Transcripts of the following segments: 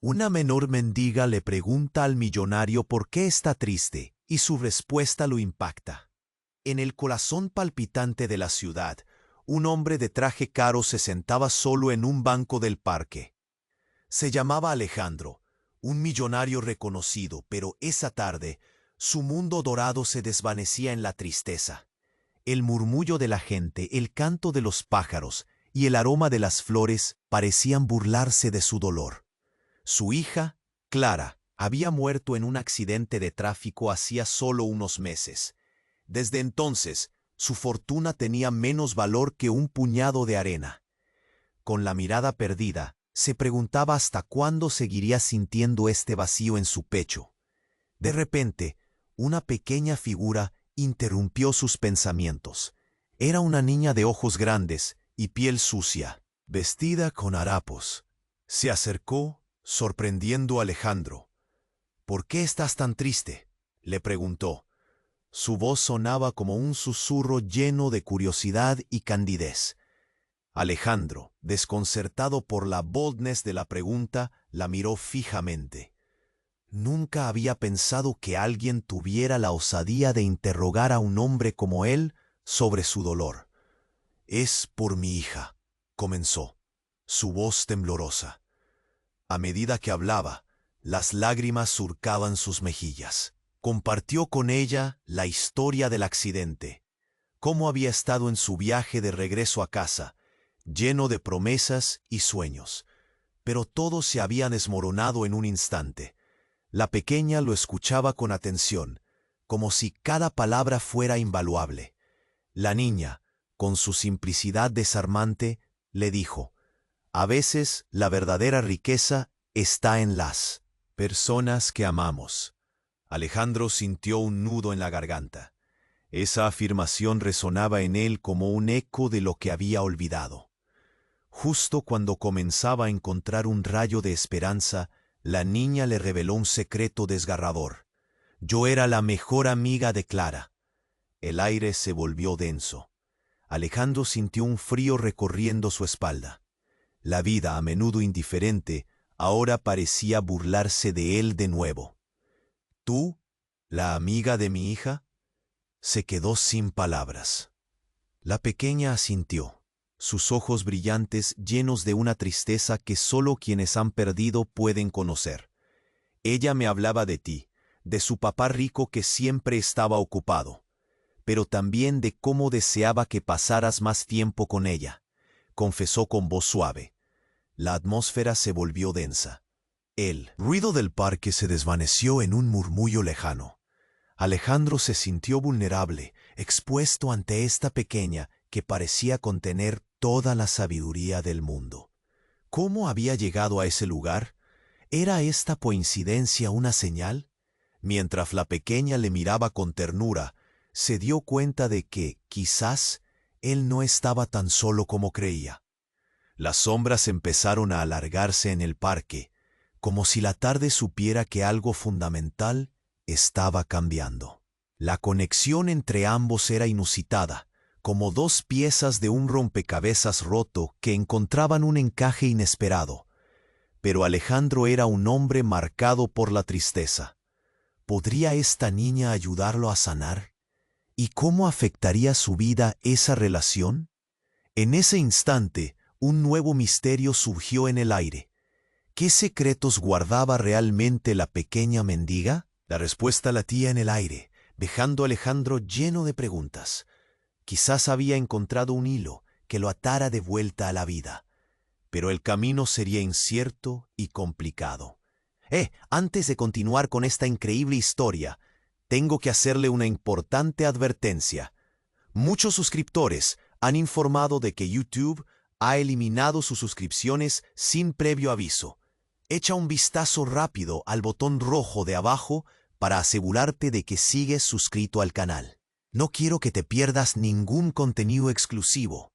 Una menor mendiga le pregunta al millonario por qué está triste, y su respuesta lo impacta. En el corazón palpitante de la ciudad, un hombre de traje caro se sentaba solo en un banco del parque. Se llamaba Alejandro, un millonario reconocido, pero esa tarde, su mundo dorado se desvanecía en la tristeza. El murmullo de la gente, el canto de los pájaros y el aroma de las flores parecían burlarse de su dolor. Su hija, Clara, había muerto en un accidente de tráfico hacía solo unos meses. Desde entonces, su fortuna tenía menos valor que un puñado de arena. Con la mirada perdida, se preguntaba hasta cuándo seguiría sintiendo este vacío en su pecho. De repente, una pequeña figura interrumpió sus pensamientos. Era una niña de ojos grandes y piel sucia, vestida con harapos. Se acercó, sorprendiendo a Alejandro. «¿Por qué estás tan triste?», le preguntó. Su voz sonaba como un susurro lleno de curiosidad y candidez. Alejandro, desconcertado por la boldness de la pregunta, la miró fijamente. Nunca había pensado que alguien tuviera la osadía de interrogar a un hombre como él sobre su dolor. «Es por mi hija», comenzó, su voz temblorosa. A medida que hablaba, las lágrimas surcaban sus mejillas. Compartió con ella la historia del accidente, cómo había estado en su viaje de regreso a casa, lleno de promesas y sueños. Pero todos se habían desmoronado en un instante. La pequeña lo escuchaba con atención, como si cada palabra fuera invaluable. La niña, con su simplicidad desarmante, le dijo: «A veces la verdadera riqueza está en las personas que amamos». Alejandro sintió un nudo en la garganta. Esa afirmación resonaba en él como un eco de lo que había olvidado. Justo cuando comenzaba a encontrar un rayo de esperanza, la niña le reveló un secreto desgarrador. «Yo era la mejor amiga de Clara». El aire se volvió denso. Alejandro sintió un frío recorriendo su espalda. La vida, a menudo indiferente, ahora parecía burlarse de él de nuevo. «¿Tú, la amiga de mi hija?». Se quedó sin palabras. La pequeña asintió, sus ojos brillantes llenos de una tristeza que solo quienes han perdido pueden conocer. «Ella me hablaba de ti, de su papá rico que siempre estaba ocupado, pero también de cómo deseaba que pasaras más tiempo con ella», confesó con voz suave. La atmósfera se volvió densa. El ruido del parque se desvaneció en un murmullo lejano. Alejandro se sintió vulnerable, expuesto ante esta pequeña que parecía contener toda la sabiduría del mundo. ¿Cómo había llegado a ese lugar? ¿Era esta coincidencia una señal? Mientras la pequeña le miraba con ternura, se dio cuenta de que, quizás, él no estaba tan solo como creía. Las sombras empezaron a alargarse en el parque, como si la tarde supiera que algo fundamental estaba cambiando. La conexión entre ambos era inusitada, como dos piezas de un rompecabezas roto que encontraban un encaje inesperado. Pero Alejandro era un hombre marcado por la tristeza. ¿Podría esta niña ayudarlo a sanar? ¿Y cómo afectaría su vida esa relación? En ese instante, un nuevo misterio surgió en el aire. ¿Qué secretos guardaba realmente la pequeña mendiga? La respuesta latía en el aire, dejando a Alejandro lleno de preguntas. Quizás había encontrado un hilo que lo atara de vuelta a la vida. Pero el camino sería incierto y complicado. Antes de continuar con esta increíble historia, tengo que hacerle una importante advertencia. Muchos suscriptores han informado de que YouTube ha eliminado sus suscripciones sin previo aviso. Echa un vistazo rápido al botón rojo de abajo para asegurarte de que sigues suscrito al canal. No quiero que te pierdas ningún contenido exclusivo.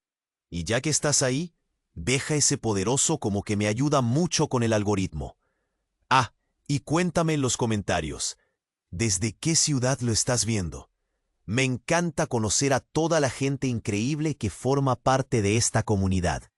Y ya que estás ahí, deja ese poderoso como que me ayuda mucho con el algoritmo. Y cuéntame en los comentarios, ¿desde qué ciudad lo estás viendo? Me encanta conocer a toda la gente increíble que forma parte de esta comunidad.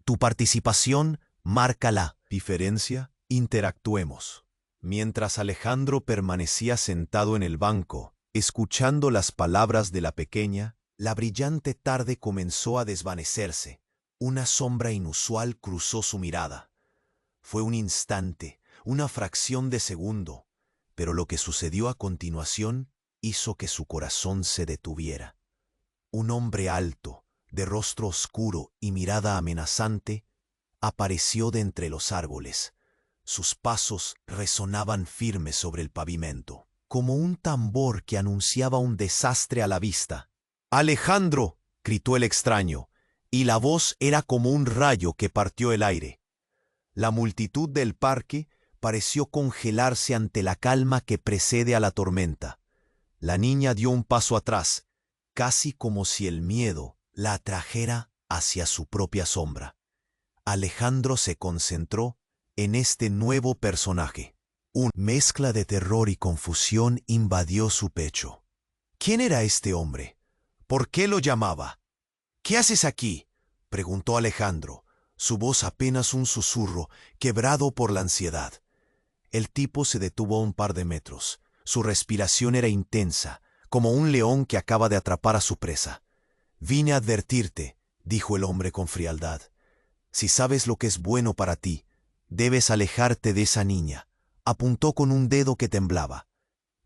Tu participación marca la diferencia Interactuemos. Mientras Alejandro permanecía sentado en el banco, escuchando las palabras de la pequeña, la brillante tarde comenzó a desvanecerse. Una sombra inusual cruzó su mirada. Fue un instante, una fracción de segundo, pero lo que sucedió a continuación hizo que su corazón se detuviera. Un hombre alto, de rostro oscuro y mirada amenazante, apareció de entre los árboles. Sus pasos resonaban firmes sobre el pavimento, como un tambor que anunciaba un desastre a la vista. ¡Alejandro!, gritó el extraño, y la voz era como un rayo que partió el aire. La multitud del parque pareció congelarse ante la calma que precede a la tormenta. La niña dio un paso atrás, casi como si el miedo la atrajera hacia su propia sombra. Alejandro se concentró en este nuevo personaje. Una mezcla de terror y confusión invadió su pecho. ¿Quién era este hombre? ¿Por qué lo llamaba? ¿Qué haces aquí?, preguntó Alejandro, su voz apenas un susurro, quebrado por la ansiedad. El tipo se detuvo a un par de metros. Su respiración era intensa, como un león que acaba de atrapar a su presa. «Vine a advertirte», dijo el hombre con frialdad. «Si sabes lo que es bueno para ti, debes alejarte de esa niña». Apuntó con un dedo que temblaba.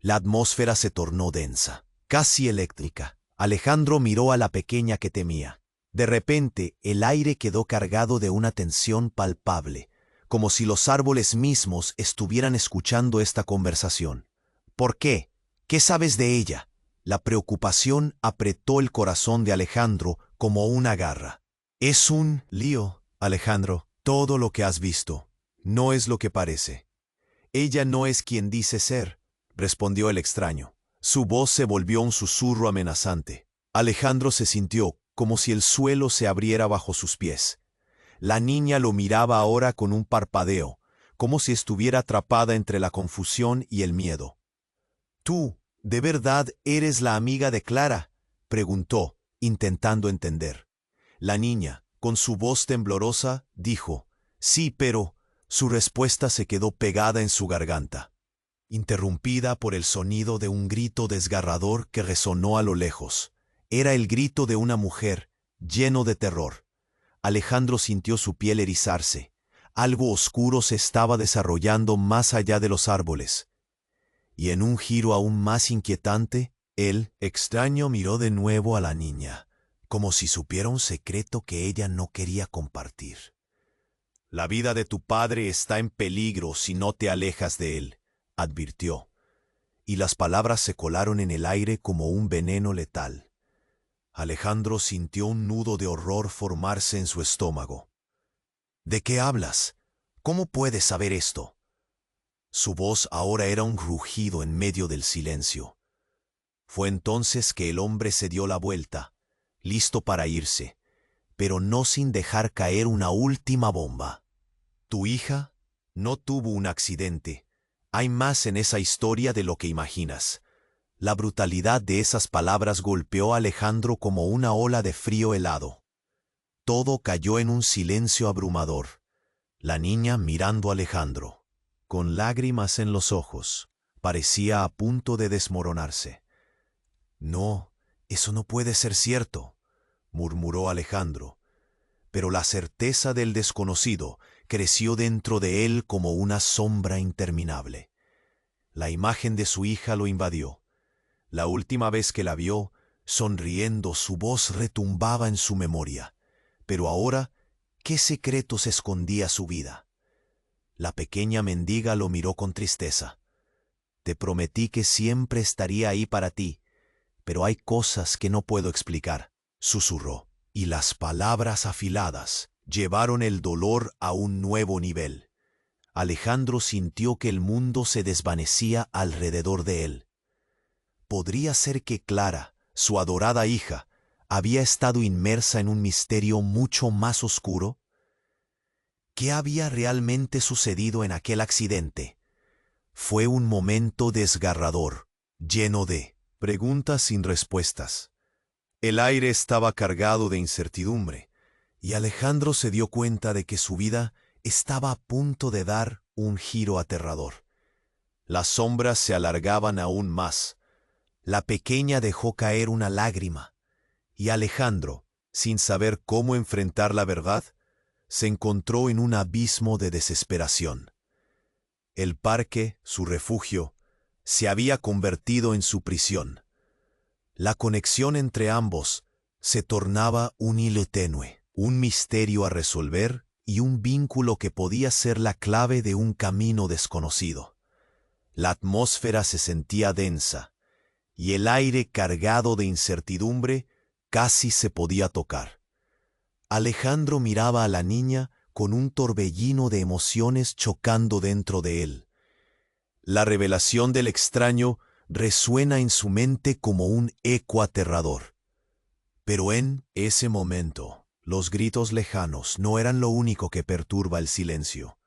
La atmósfera se tornó densa, casi eléctrica. Alejandro miró a la pequeña que temía. De repente, el aire quedó cargado de una tensión palpable, como si los árboles mismos estuvieran escuchando esta conversación. «¿Por qué? ¿Qué sabes de ella?». La preocupación apretó el corazón de Alejandro como una garra. «Es un lío, Alejandro. Todo lo que has visto no es lo que parece». «Ella no es quien dice ser», respondió el extraño. Su voz se volvió un susurro amenazante. Alejandro se sintió como si el suelo se abriera bajo sus pies. La niña lo miraba ahora con un parpadeo, como si estuviera atrapada entre la confusión y el miedo. «¿Tú, de verdad, eres la amiga de Clara?», preguntó, intentando entender. La niña, con su voz temblorosa, dijo: «Sí, pero…». Su respuesta se quedó pegada en su garganta, interrumpida por el sonido de un grito desgarrador que resonó a lo lejos. Era el grito de una mujer, lleno de terror. Alejandro sintió su piel erizarse. Algo oscuro se estaba desarrollando más allá de los árboles. Y en un giro aún más inquietante, el extraño miró de nuevo a la niña, como si supiera un secreto que ella no quería compartir. «La vida de tu padre está en peligro si no te alejas de él», advirtió, y las palabras se colaron en el aire como un veneno letal. Alejandro sintió un nudo de horror formarse en su estómago. «¿De qué hablas? ¿Cómo puedes saber esto?». Su voz ahora era un rugido en medio del silencio. Fue entonces que el hombre se dio la vuelta, listo para irse, pero no sin dejar caer una última bomba. «Tu hija no tuvo un accidente. Hay más en esa historia de lo que imaginas». La brutalidad de esas palabras golpeó a Alejandro como una ola de frío helado. Todo cayó en un silencio abrumador. La niña mirando a Alejandro, con lágrimas en los ojos, parecía a punto de desmoronarse. «No, eso no puede ser cierto», murmuró Alejandro, pero la certeza del desconocido creció dentro de él como una sombra interminable. La imagen de su hija lo invadió. La última vez que la vio, sonriendo, su voz retumbaba en su memoria. Pero ahora, ¿qué secretos escondía su vida? La pequeña mendiga lo miró con tristeza. «Te prometí que siempre estaría ahí para ti, pero hay cosas que no puedo explicar», susurró, y las palabras afiladas llevaron el dolor a un nuevo nivel. Alejandro sintió que el mundo se desvanecía alrededor de él. Podría ser que Clara, su adorada hija, había estado inmersa en un misterio mucho más oscuro. ¿Qué había realmente sucedido en aquel accidente? Fue un momento desgarrador, lleno de preguntas sin respuestas. El aire estaba cargado de incertidumbre, y Alejandro se dio cuenta de que su vida estaba a punto de dar un giro aterrador. Las sombras se alargaban aún más. La pequeña dejó caer una lágrima, y Alejandro, sin saber cómo enfrentar la verdad, se encontró en un abismo de desesperación. El parque, su refugio, se había convertido en su prisión. La conexión entre ambos se tornaba un hilo tenue, un misterio a resolver y un vínculo que podía ser la clave de un camino desconocido. La atmósfera se sentía densa, y el aire cargado de incertidumbre casi se podía tocar. Alejandro miraba a la niña con un torbellino de emociones chocando dentro de él. La revelación del extraño resuena en su mente como un eco aterrador. Pero en ese momento, los gritos lejanos no eran lo único que perturba el silencio.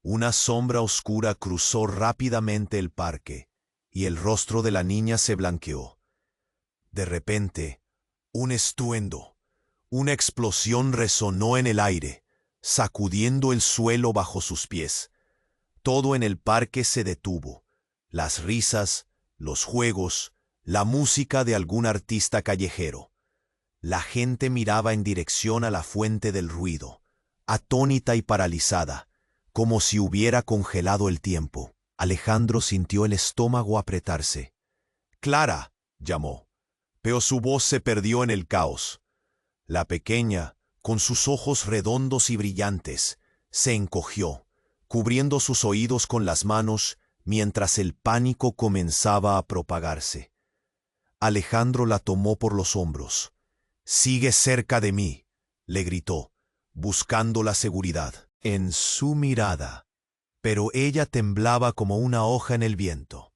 Una sombra oscura cruzó rápidamente el parque, y el rostro de la niña se blanqueó. De repente, un estruendo, una explosión resonó en el aire, sacudiendo el suelo bajo sus pies. Todo en el parque se detuvo. Las risas, los juegos, la música de algún artista callejero. La gente miraba en dirección a la fuente del ruido, atónita y paralizada, como si hubiera congelado el tiempo. Alejandro sintió el estómago apretarse. «Clara», llamó, pero su voz se perdió en el caos. La pequeña, con sus ojos redondos y brillantes, se encogió, cubriendo sus oídos con las manos mientras el pánico comenzaba a propagarse. Alejandro la tomó por los hombros. «Sigue cerca de mí», le gritó, buscando la seguridad en su mirada, pero ella temblaba como una hoja en el viento.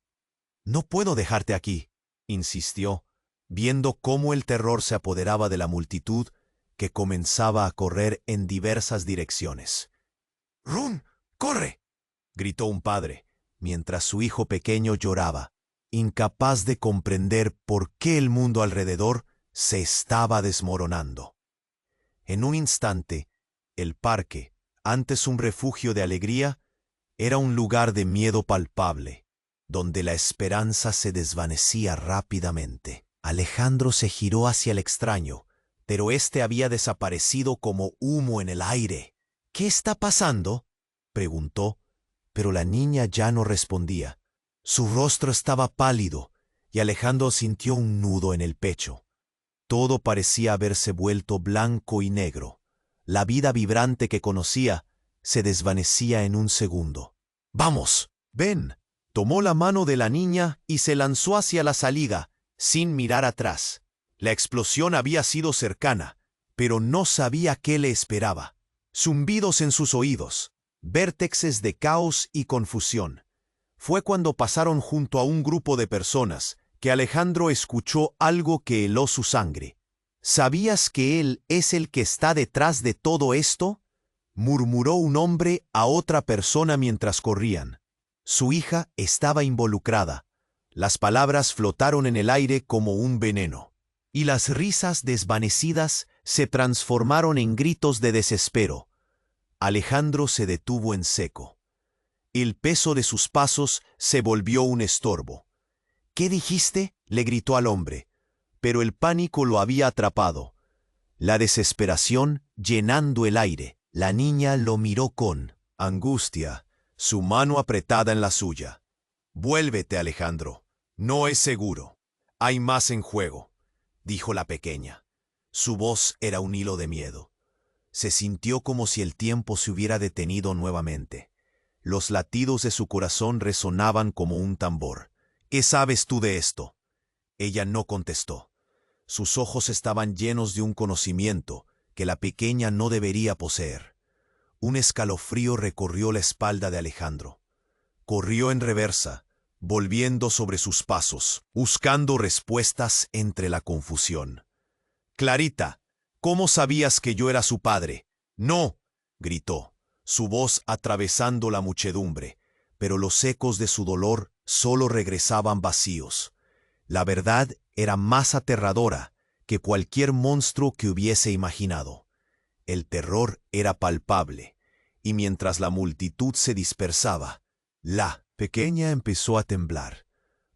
«No puedo dejarte aquí», insistió, viendo cómo el terror se apoderaba de la multitud que comenzaba a correr en diversas direcciones. «Run, corre», gritó un padre, mientras su hijo pequeño lloraba, incapaz de comprender por qué el mundo alrededor se estaba desmoronando. En un instante, el parque, antes un refugio de alegría, era un lugar de miedo palpable, donde la esperanza se desvanecía rápidamente. Alejandro se giró hacia el extraño, pero éste había desaparecido como humo en el aire. «¿Qué está pasando?», preguntó, pero la niña ya no respondía. Su rostro estaba pálido, y Alejandro sintió un nudo en el pecho. Todo parecía haberse vuelto blanco y negro. La vida vibrante que conocía se desvanecía en un segundo. «¡Vamos! ¡Ven!», tomó la mano de la niña y se lanzó hacia la salida, sin mirar atrás. La explosión había sido cercana, pero no sabía qué le esperaba. Zumbidos en sus oídos, vértices de caos y confusión. Fue cuando pasaron junto a un grupo de personas que Alejandro escuchó algo que heló su sangre. «¿Sabías que él es el que está detrás de todo esto?», murmuró un hombre a otra persona mientras corrían. Su hija estaba involucrada. Las palabras flotaron en el aire como un veneno, y las risas desvanecidas se transformaron en gritos de desespero. Alejandro se detuvo en seco. El peso de sus pasos se volvió un estorbo. «¿Qué dijiste?», le gritó al hombre, pero el pánico lo había atrapado. La desesperación llenando el aire. La niña lo miró con angustia, su mano apretada en la suya. «Vuélvete, Alejandro. No es seguro. Hay más en juego», dijo la pequeña. Su voz era un hilo de miedo. Se sintió como si el tiempo se hubiera detenido nuevamente. Los latidos de su corazón resonaban como un tambor. «¿Qué sabes tú de esto?». Ella no contestó. Sus ojos estaban llenos de un conocimiento que la pequeña no debería poseer. Un escalofrío recorrió la espalda de Alejandro. Corrió en reversa, volviendo sobre sus pasos, buscando respuestas entre la confusión. «Clarita, ¿cómo sabías que yo era su padre?». «No», gritó, su voz atravesando la muchedumbre, pero los ecos de su dolor solo regresaban vacíos. La verdad era más aterradora que cualquier monstruo que hubiese imaginado. El terror era palpable, y mientras la multitud se dispersaba, la pequeña empezó a temblar.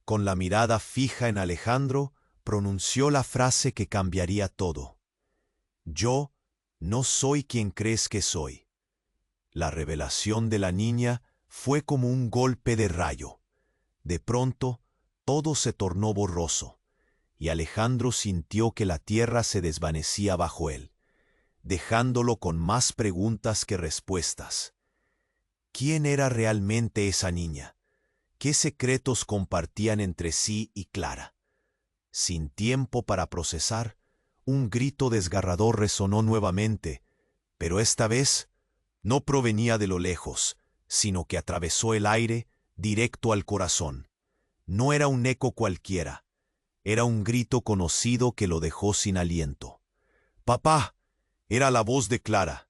Con la mirada fija en Alejandro, pronunció la frase que cambiaría todo. Yo no soy quien crees que soy. La revelación de la niña fue como un golpe de rayo. De pronto, todo se tornó borroso, y Alejandro sintió que la tierra se desvanecía bajo él, dejándolo con más preguntas que respuestas. ¿Quién era realmente esa niña? ¿Qué secretos compartían entre sí y Clara? Sin tiempo para procesar, un grito desgarrador resonó nuevamente, pero esta vez no provenía de lo lejos, sino que atravesó el aire directo al corazón. No era un eco cualquiera, era un grito conocido que lo dejó sin aliento. ¡Papá! Era la voz de Clara.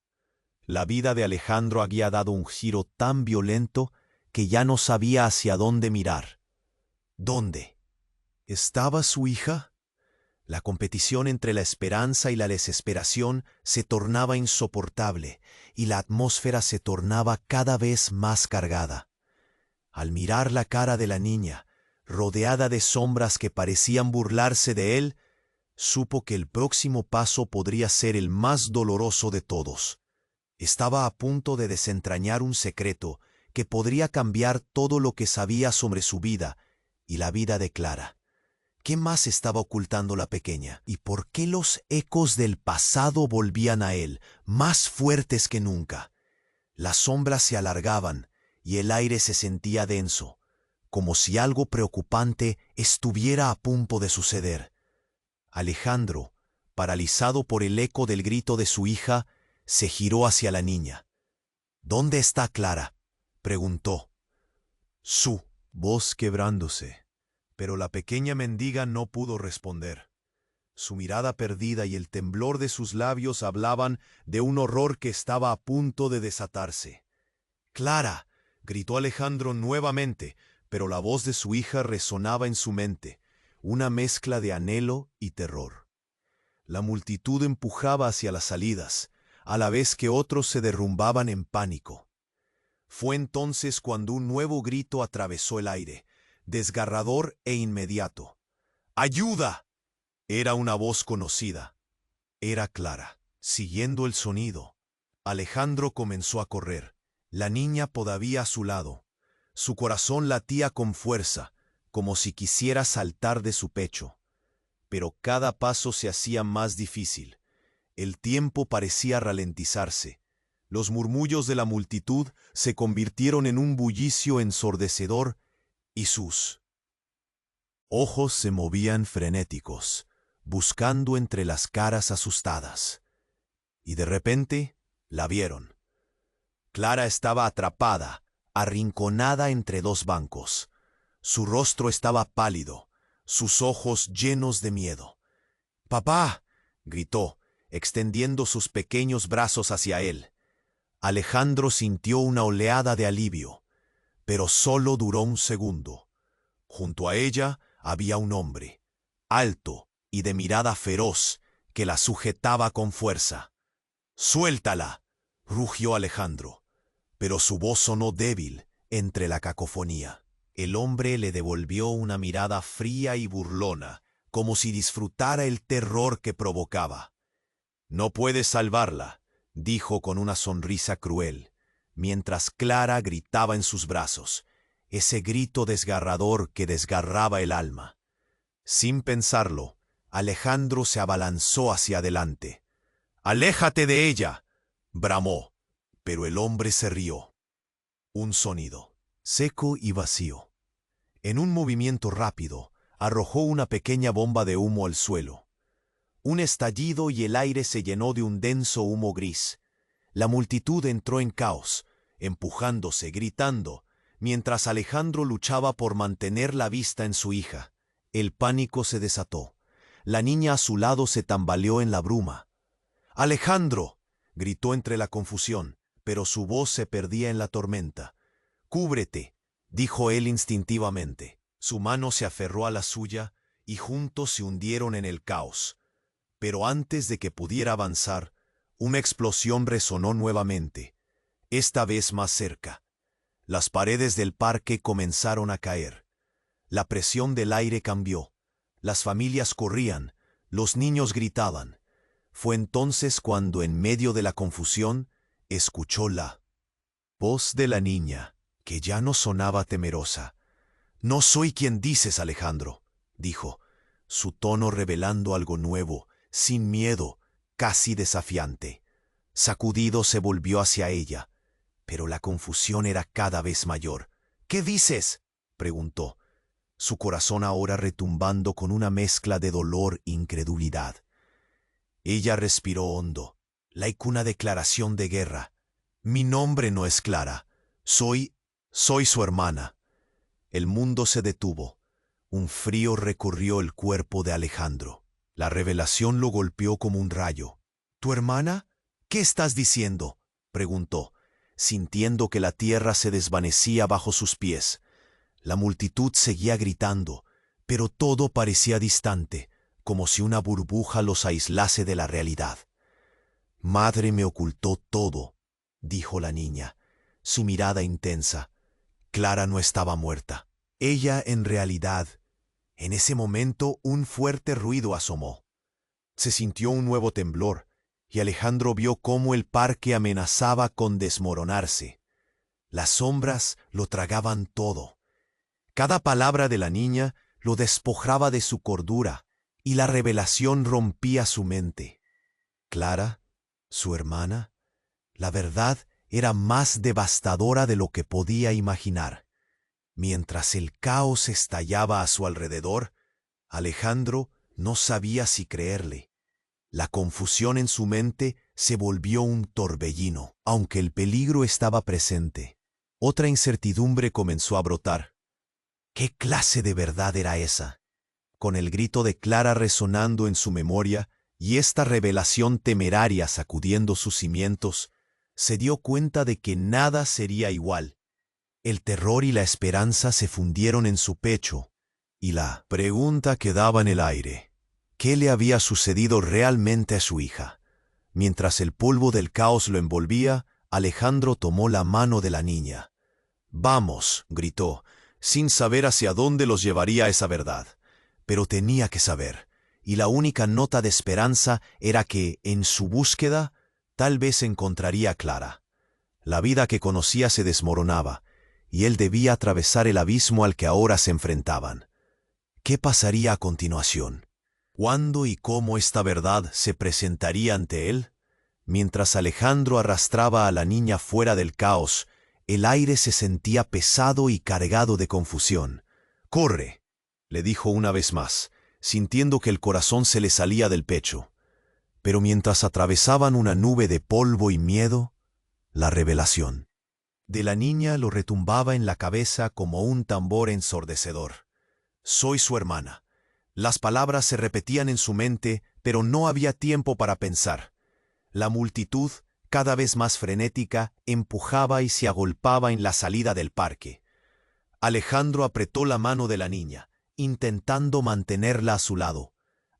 La vida de Alejandro había dado un giro tan violento que ya no sabía hacia dónde mirar. ¿Dónde? ¿Estaba su hija? La competición entre la esperanza y la desesperación se tornaba insoportable y la atmósfera se tornaba cada vez más cargada. Al mirar la cara de la niña, rodeada de sombras que parecían burlarse de él, supo que el próximo paso podría ser el más doloroso de todos. Estaba a punto de desentrañar un secreto que podría cambiar todo lo que sabía sobre su vida y la vida de Clara. ¿Qué más estaba ocultando la pequeña? ¿Y por qué los ecos del pasado volvían a él, más fuertes que nunca? Las sombras se alargaban y el aire se sentía denso, como si algo preocupante estuviera a punto de suceder. Alejandro, paralizado por el eco del grito de su hija, se giró hacia la niña. ¿Dónde está Clara?, preguntó. Su voz quebrándose, pero la pequeña mendiga no pudo responder. Su mirada perdida y el temblor de sus labios hablaban de un horror que estaba a punto de desatarse. ¡Clara!, gritó Alejandro nuevamente, pero la voz de su hija resonaba en su mente, una mezcla de anhelo y terror. La multitud empujaba hacia las salidas, a la vez que otros se derrumbaban en pánico. Fue entonces cuando un nuevo grito atravesó el aire, desgarrador e inmediato. ¡Ayuda! Era una voz conocida. Era Clara. Siguiendo el sonido, Alejandro comenzó a correr, la niña todavía a su lado. Su corazón latía con fuerza, como si quisiera saltar de su pecho. Pero cada paso se hacía más difícil. El tiempo parecía ralentizarse. Los murmullos de la multitud se convirtieron en un bullicio ensordecedor y sus ojos se movían frenéticos, buscando entre las caras asustadas. Y de repente la vieron. Clara estaba atrapada, arrinconada entre dos bancos. Su rostro estaba pálido, sus ojos llenos de miedo. ¡Papá!, gritó, extendiendo sus pequeños brazos hacia él. Alejandro sintió una oleada de alivio, pero solo duró un segundo. Junto a ella había un hombre, alto y de mirada feroz, que la sujetaba con fuerza. ¡Suéltala!, rugió Alejandro, pero su voz sonó débil entre la cacofonía. El hombre le devolvió una mirada fría y burlona, como si disfrutara el terror que provocaba. «No puedes salvarla», dijo con una sonrisa cruel, mientras Clara gritaba en sus brazos, ese grito desgarrador que desgarraba el alma. Sin pensarlo, Alejandro se abalanzó hacia adelante. «¡Aléjate de ella!», bramó, pero el hombre se rió. Un sonido, seco y vacío. En un movimiento rápido, arrojó una pequeña bomba de humo al suelo. Un estallido y el aire se llenó de un denso humo gris. La multitud entró en caos, empujándose, gritando, mientras Alejandro luchaba por mantener la vista en su hija. El pánico se desató. La niña a su lado se tambaleó en la bruma. «¡Alejandro!», gritó entre la confusión, pero su voz se perdía en la tormenta. «¡Cúbrete!», dijo él instintivamente. Su mano se aferró a la suya y juntos se hundieron en el caos. Pero antes de que pudiera avanzar, una explosión resonó nuevamente. esta vez más cerca. Las paredes del parque comenzaron a caer. La presión del aire cambió. Las familias corrían, los niños gritaban. Fue entonces cuando, en medio de la confusión, escuchó la voz de la niña, que ya no sonaba temerosa. «No soy quien dices, Alejandro», dijo, su tono revelando algo nuevo, sin miedo, casi desafiante. Sacudido se volvió hacia ella, pero la confusión era cada vez mayor. «¿Qué dices?», preguntó, su corazón ahora retumbando con una mezcla de dolor e incredulidad. Ella respiró hondo, like una declaración de guerra. «Mi nombre no es Clara. Soy su hermana». El mundo se detuvo. Un frío recorrió el cuerpo de Alejandro. La revelación lo golpeó como un rayo. «¿Tu hermana? ¿Qué estás diciendo?», preguntó, sintiendo que la tierra se desvanecía bajo sus pies. La multitud seguía gritando, pero todo parecía distante, como si una burbuja los aislase de la realidad. «Madre me ocultó todo», dijo la niña, su mirada intensa. Clara no estaba muerta. Ella, en realidad, en ese momento un fuerte ruido asomó. Se sintió un nuevo temblor, y Alejandro vio cómo el parque amenazaba con desmoronarse. Las sombras lo tragaban todo. Cada palabra de la niña lo despojaba de su cordura, y la revelación rompía su mente. Clara, su hermana, la verdad era más devastadora de lo que podía imaginar. Mientras el caos estallaba a su alrededor, Alejandro no sabía si creerle. La confusión en su mente se volvió un torbellino, aunque el peligro estaba presente. Otra incertidumbre comenzó a brotar. ¿Qué clase de verdad era esa? Con el grito de Clara resonando en su memoria y esta revelación temeraria sacudiendo sus cimientos, se dio cuenta de que nada sería igual. El terror y la esperanza se fundieron en su pecho, y la pregunta quedaba en el aire. ¿Qué le había sucedido realmente a su hija? Mientras el polvo del caos lo envolvía, Alejandro tomó la mano de la niña. «Vamos», gritó, sin saber hacia dónde los llevaría esa verdad. Pero tenía que saber, y la única nota de esperanza era que, en su búsqueda, tal vez encontraría a Clara. La vida que conocía se desmoronaba, y él debía atravesar el abismo al que ahora se enfrentaban. ¿Qué pasaría a continuación? ¿Cuándo y cómo esta verdad se presentaría ante él? Mientras Alejandro arrastraba a la niña fuera del caos, el aire se sentía pesado y cargado de confusión. «Corre», le dijo una vez más, sintiendo que el corazón se le salía del pecho. Pero mientras atravesaban una nube de polvo y miedo, la revelación de la niña lo retumbaba en la cabeza como un tambor ensordecedor. «Soy su hermana». Las palabras se repetían en su mente, pero no había tiempo para pensar. La multitud, cada vez más frenética, empujaba y se agolpaba en la salida del parque. Alejandro apretó la mano de la niña, intentando mantenerla a su lado.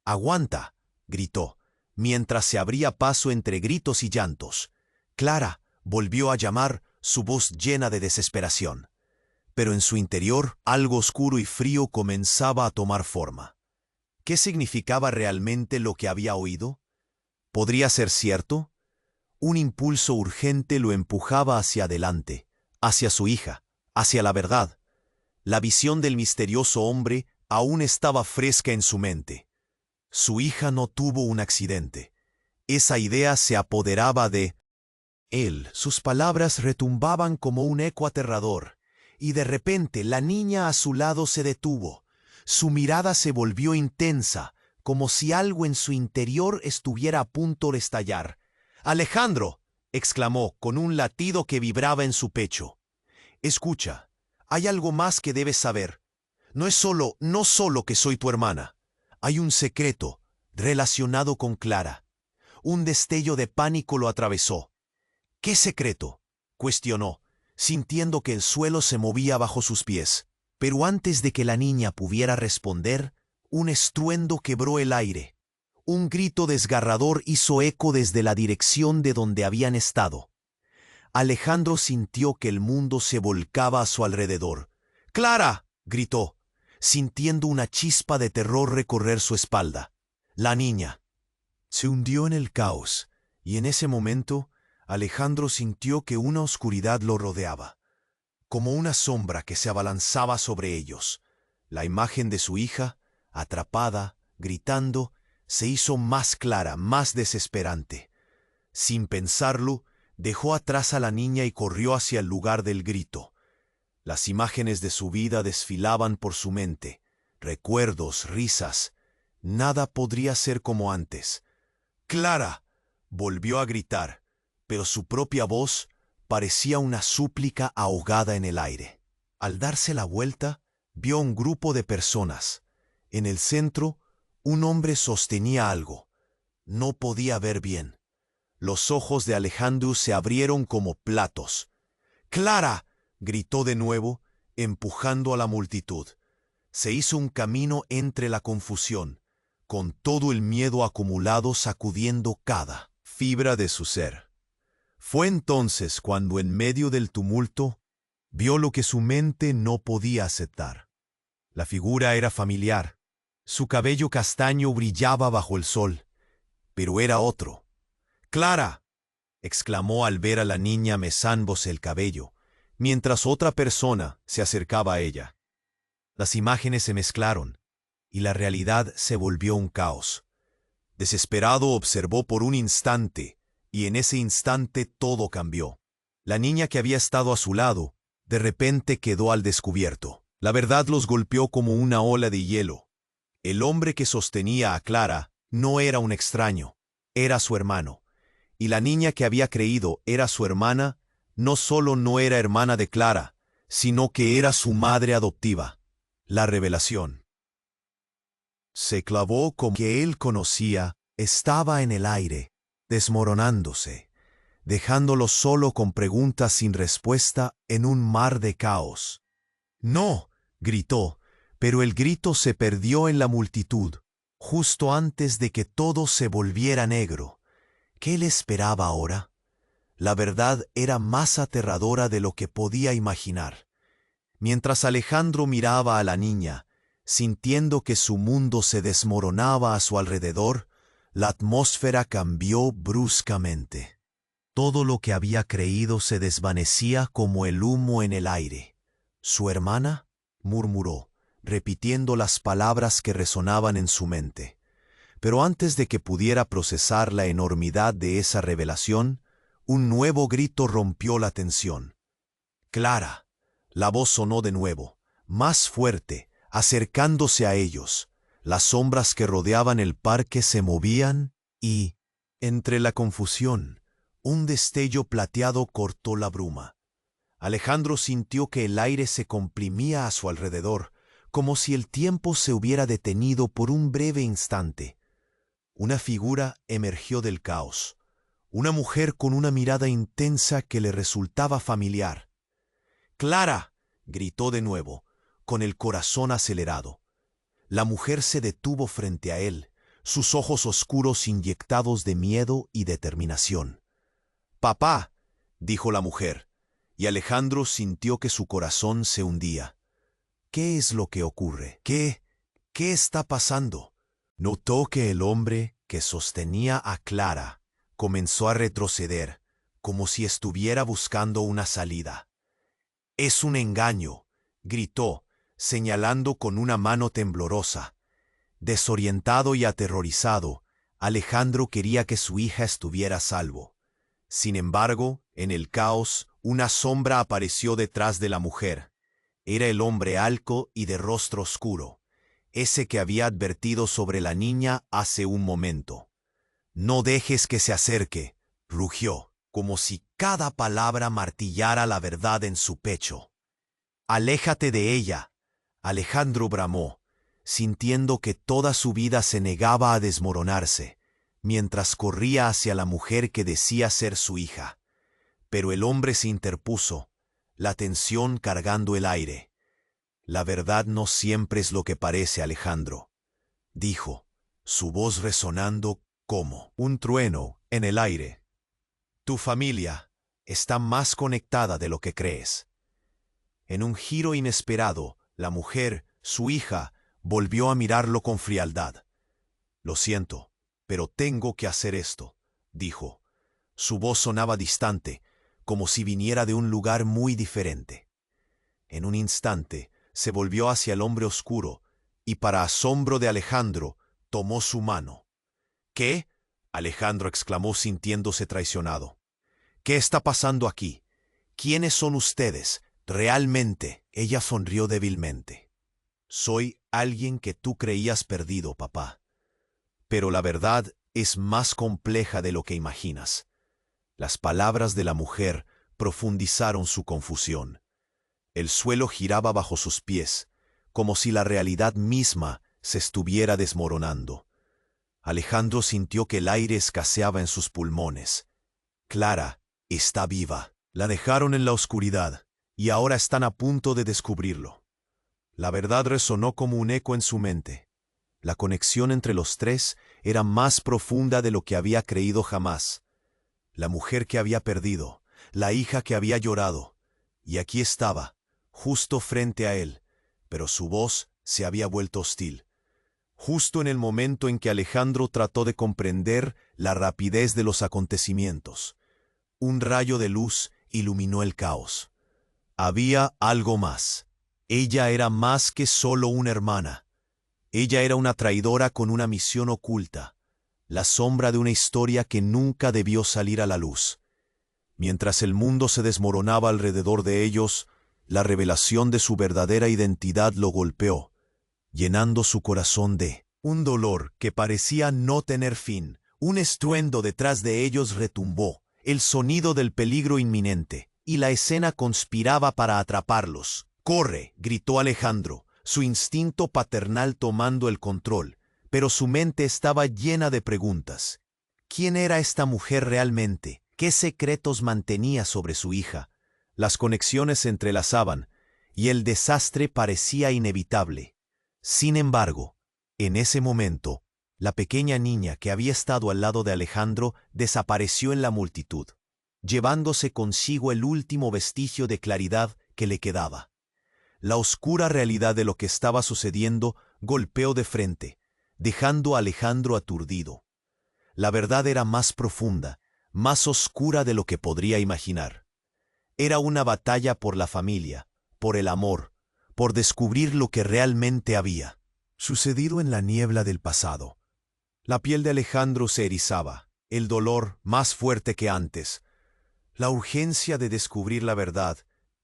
«Aguanta», gritó, mientras se abría paso entre gritos y llantos. «Clara», volvió a llamar, su voz llena de desesperación. Pero en su interior, algo oscuro y frío comenzaba a tomar forma. ¿Qué significaba realmente lo que había oído? ¿Podría ser cierto? Un impulso urgente lo empujaba hacia adelante, hacia su hija, hacia la verdad. La visión del misterioso hombre aún estaba fresca en su mente. Su hija no tuvo un accidente. Esa idea se apoderaba de él. Sus palabras retumbaban como un eco aterrador, y de repente la niña a su lado se detuvo. Su mirada se volvió intensa, como si algo en su interior estuviera a punto de estallar. «Alejandro», exclamó con un latido que vibraba en su pecho. «Escucha, hay algo más que debes saber. No solo que soy tu hermana. Hay un secreto relacionado con Clara». Un destello de pánico lo atravesó. «¿Qué secreto?», cuestionó, sintiendo que el suelo se movía bajo sus pies. Pero antes de que la niña pudiera responder, un estruendo quebró el aire. Un grito desgarrador hizo eco desde la dirección de donde habían estado. Alejandro sintió que el mundo se volcaba a su alrededor. ¡Clara!, gritó, sintiendo una chispa de terror recorrer su espalda. La niña se hundió en el caos, y en ese momento Alejandro sintió que una oscuridad lo rodeaba, como una sombra que se abalanzaba sobre ellos. La imagen de su hija, atrapada, gritando, se hizo más clara, más desesperante. Sin pensarlo, dejó atrás a la niña y corrió hacia el lugar del grito. Las imágenes de su vida desfilaban por su mente, recuerdos, risas. Nada podría ser como antes. ¡Clara!, volvió a gritar, pero su propia voz parecía una súplica ahogada en el aire. Al darse la vuelta, vio un grupo de personas. En el centro, un hombre sostenía algo. No podía ver bien. Los ojos de Alejandro se abrieron como platos. ¡Clara!, gritó de nuevo, empujando a la multitud. Se hizo un camino entre la confusión, con todo el miedo acumulado sacudiendo cada fibra de su ser. Fue entonces cuando en medio del tumulto vio lo que su mente no podía aceptar. La figura era familiar. Su cabello castaño brillaba bajo el sol, pero era otro. ¡Clara!, exclamó al ver a la niña mesándose el cabello, mientras otra persona se acercaba a ella. Las imágenes se mezclaron, y la realidad se volvió un caos. Desesperado observó por un instante, y en ese instante todo cambió. La niña que había estado a su lado, de repente quedó al descubierto. La verdad los golpeó como una ola de hielo. El hombre que sostenía a Clara no era un extraño, era su hermano. Y la niña que había creído era su hermana, no solo no era hermana de Clara, sino que era su madre adoptiva. La revelación se clavó como que él conocía, estaba en el aire, desmoronándose, dejándolo solo con preguntas sin respuesta en un mar de caos. ¡No!, gritó, pero el grito se perdió en la multitud, justo antes de que todo se volviera negro. ¿Qué le esperaba ahora? La verdad era más aterradora de lo que podía imaginar. Mientras Alejandro miraba a la niña, sintiendo que su mundo se desmoronaba a su alrededor, la atmósfera cambió bruscamente. Todo lo que había creído se desvanecía como el humo en el aire. ¿Su hermana?, murmuró, repitiendo las palabras que resonaban en su mente. Pero antes de que pudiera procesar la enormidad de esa revelación, un nuevo grito rompió la tensión. ¡Clara! La voz sonó de nuevo, más fuerte, acercándose a ellos. Las sombras que rodeaban el parque se movían y, entre la confusión, un destello plateado cortó la bruma. Alejandro sintió que el aire se comprimía a su alrededor, como si el tiempo se hubiera detenido por un breve instante. Una figura emergió del caos, una mujer con una mirada intensa que le resultaba familiar. ¡Clara!, gritó de nuevo, con el corazón acelerado. La mujer se detuvo frente a él, sus ojos oscuros inyectados de miedo y determinación. «Papá», dijo la mujer, y Alejandro sintió que su corazón se hundía. ¿Qué es lo que ocurre? ¿Qué está pasando? Notó que el hombre que sostenía a Clara comenzó a retroceder, como si estuviera buscando una salida. «Es un engaño», gritó, señalando con una mano temblorosa. Desorientado y aterrorizado, Alejandro quería que su hija estuviera a salvo. Sin embargo, en el caos, una sombra apareció detrás de la mujer. Era el hombre alto y de rostro oscuro, ese que había advertido sobre la niña hace un momento. «No dejes que se acerque», rugió, como si cada palabra martillara la verdad en su pecho. «Aléjate de ella», Alejandro bramó, sintiendo que toda su vida se negaba a desmoronarse, mientras corría hacia la mujer que decía ser su hija. Pero el hombre se interpuso, la tensión cargando el aire. «La verdad no siempre es lo que parece, Alejandro», dijo, su voz resonando como un trueno en el aire. «Tu familia está más conectada de lo que crees. En un giro inesperado, la mujer, su hija, volvió a mirarlo con frialdad. «Lo siento, pero tengo que hacer esto», dijo. Su voz sonaba distante, como si viniera de un lugar muy diferente. En un instante, se volvió hacia el hombre oscuro y, para asombro de Alejandro, tomó su mano. «¿Qué?», Alejandro exclamó sintiéndose traicionado. «¿Qué está pasando aquí? ¿Quiénes son ustedes? Realmente?» Ella sonrió débilmente. «Soy alguien que tú creías perdido, papá. Pero la verdad es más compleja de lo que imaginas». Las palabras de la mujer profundizaron su confusión. El suelo giraba bajo sus pies, como si la realidad misma se estuviera desmoronando. Alejandro sintió que el aire escaseaba en sus pulmones. «Clara está viva. La dejaron en la oscuridad y ahora están a punto de descubrirlo». La verdad resonó como un eco en su mente. La conexión entre los tres era más profunda de lo que había creído jamás. La mujer que había perdido, la hija que había llorado, y aquí estaba, justo frente a él, pero su voz se había vuelto hostil. Justo en el momento en que Alejandro trató de comprender la rapidez de los acontecimientos, un rayo de luz iluminó el caos. Había algo más. Ella era más que solo una hermana. Ella era una traidora con una misión oculta, la sombra de una historia que nunca debió salir a la luz. Mientras el mundo se desmoronaba alrededor de ellos, la revelación de su verdadera identidad lo golpeó, llenando su corazón de un dolor que parecía no tener fin. Un estruendo detrás de ellos retumbó, el sonido del peligro inminente, y la escena conspiraba para atraparlos. «¡Corre!», gritó Alejandro, su instinto paternal tomando el control, pero su mente estaba llena de preguntas. ¿Quién era esta mujer realmente? ¿Qué secretos mantenía sobre su hija? Las conexiones se entrelazaban, y el desastre parecía inevitable. Sin embargo, en ese momento, la pequeña niña que había estado al lado de Alejandro desapareció en la multitud, llevándose consigo el último vestigio de claridad que le quedaba. La oscura realidad de lo que estaba sucediendo golpeó de frente, dejando a Alejandro aturdido. La verdad era más profunda, más oscura de lo que podría imaginar. Era una batalla por la familia, por el amor, por descubrir lo que realmente había sucedido en la niebla del pasado. La piel de Alejandro se erizaba, el dolor más fuerte que antes. La urgencia de descubrir la verdad,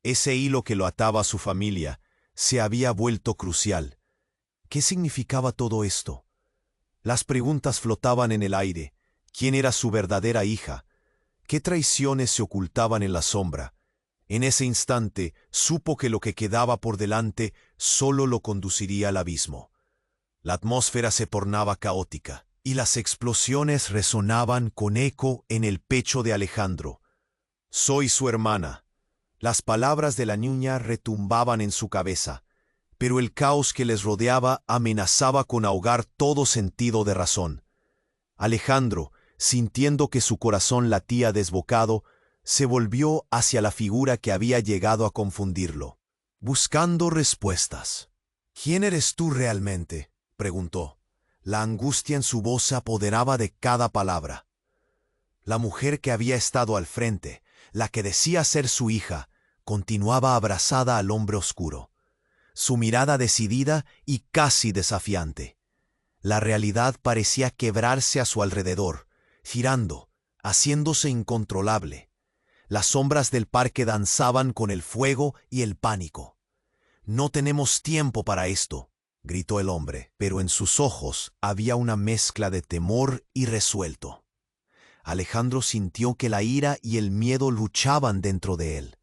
ese hilo que lo ataba a su familia, se había vuelto crucial. ¿Qué significaba todo esto? Las preguntas flotaban en el aire. ¿Quién era su verdadera hija? ¿Qué traiciones se ocultaban en la sombra? En ese instante supo que lo que quedaba por delante solo lo conduciría al abismo. La atmósfera se tornaba caótica, y las explosiones resonaban con eco en el pecho de Alejandro. «Soy su hermana». Las palabras de la niña retumbaban en su cabeza, pero el caos que les rodeaba amenazaba con ahogar todo sentido de razón. Alejandro, sintiendo que su corazón latía desbocado, se volvió hacia la figura que había llegado a confundirlo, buscando respuestas. «¿Quién eres tú realmente?», preguntó. La angustia en su voz se apoderaba de cada palabra. La mujer que había estado al frente, la que decía ser su hija, continuaba abrazada al hombre oscuro, su mirada decidida y casi desafiante. La realidad parecía quebrarse a su alrededor, girando, haciéndose incontrolable. Las sombras del parque danzaban con el fuego y el pánico. «No tenemos tiempo para esto», gritó el hombre, pero en sus ojos había una mezcla de temor y resuelto. Alejandro sintió que la ira y el miedo luchaban dentro de él.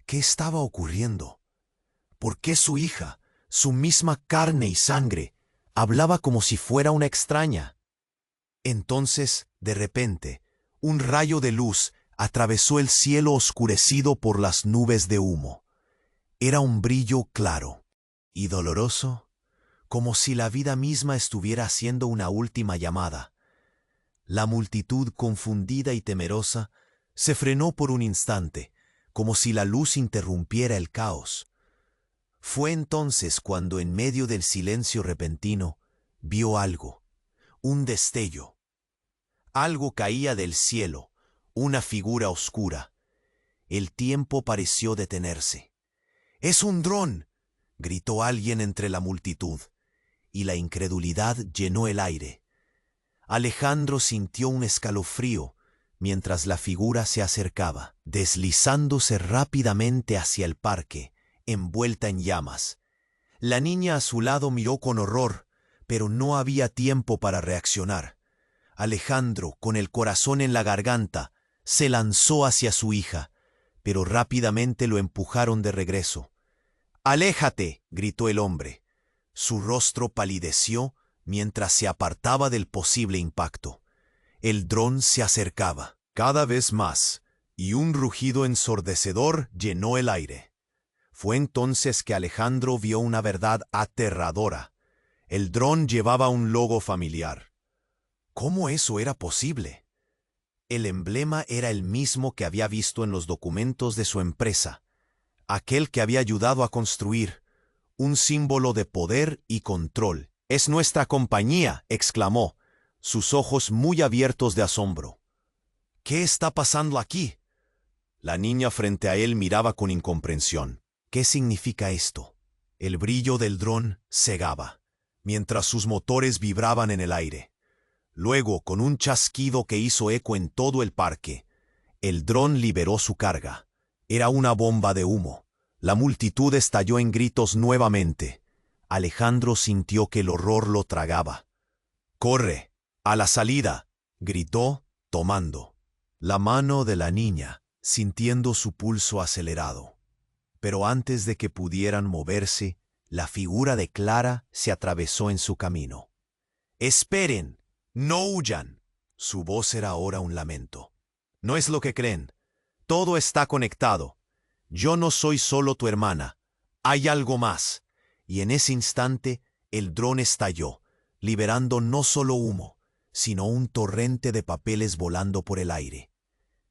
¿Qué estaba ocurriendo? ¿Por qué su hija, su misma carne y sangre, hablaba como si fuera una extraña? Entonces, de repente, un rayo de luz atravesó el cielo oscurecido por las nubes de humo. Era un brillo claro y doloroso, como si la vida misma estuviera haciendo una última llamada. La multitud, confundida y temerosa, Se frenó por un instante, como si la luz interrumpiera el caos. Fue entonces cuando, en medio del silencio repentino, vio algo, un destello. Algo caía del cielo, una figura oscura. El tiempo pareció detenerse. ¡Es un dron!, gritó alguien entre la multitud, y la incredulidad llenó el aire. Alejandro sintió un escalofrío mientras la figura se acercaba, deslizándose rápidamente hacia el parque, envuelta en llamas. La niña a su lado miró con horror, pero no había tiempo para reaccionar. Alejandro, con el corazón en la garganta, se lanzó hacia su hija, pero rápidamente lo empujaron de regreso. «¡Aléjate!», gritó el hombre. Su rostro palideció mientras se apartaba del posible impacto. El dron se acercaba, cada vez más, y un rugido ensordecedor llenó el aire. Fue entonces que Alejandro vio una verdad aterradora. El dron llevaba un logo familiar. ¿Cómo eso era posible? El emblema era el mismo que había visto en los documentos de su empresa, aquel que había ayudado a construir, un símbolo de poder y control. «¡Es nuestra compañía!», exclamó, sus ojos muy abiertos de asombro. «¿Qué está pasando aquí?». La niña frente a él miraba con incomprensión. «¿Qué significa esto?». El brillo del dron cegaba, mientras sus motores vibraban en el aire. Luego, con un chasquido que hizo eco en todo el parque, el dron liberó su carga. Era una bomba de humo. La multitud estalló en gritos nuevamente. Alejandro sintió que el horror lo tragaba. «¡Corre! ¡A la salida!», gritó, tomando la mano de la niña, sintiendo su pulso acelerado. Pero antes de que pudieran moverse, la figura de Clara se atravesó en su camino. «¡Esperen! ¡No huyan!». Su voz era ahora un lamento. «No es lo que creen. Todo está conectado. Yo no soy solo tu hermana. Hay algo más». Y en ese instante, el dron estalló, liberando no solo humo, sino un torrente de papeles volando por el aire.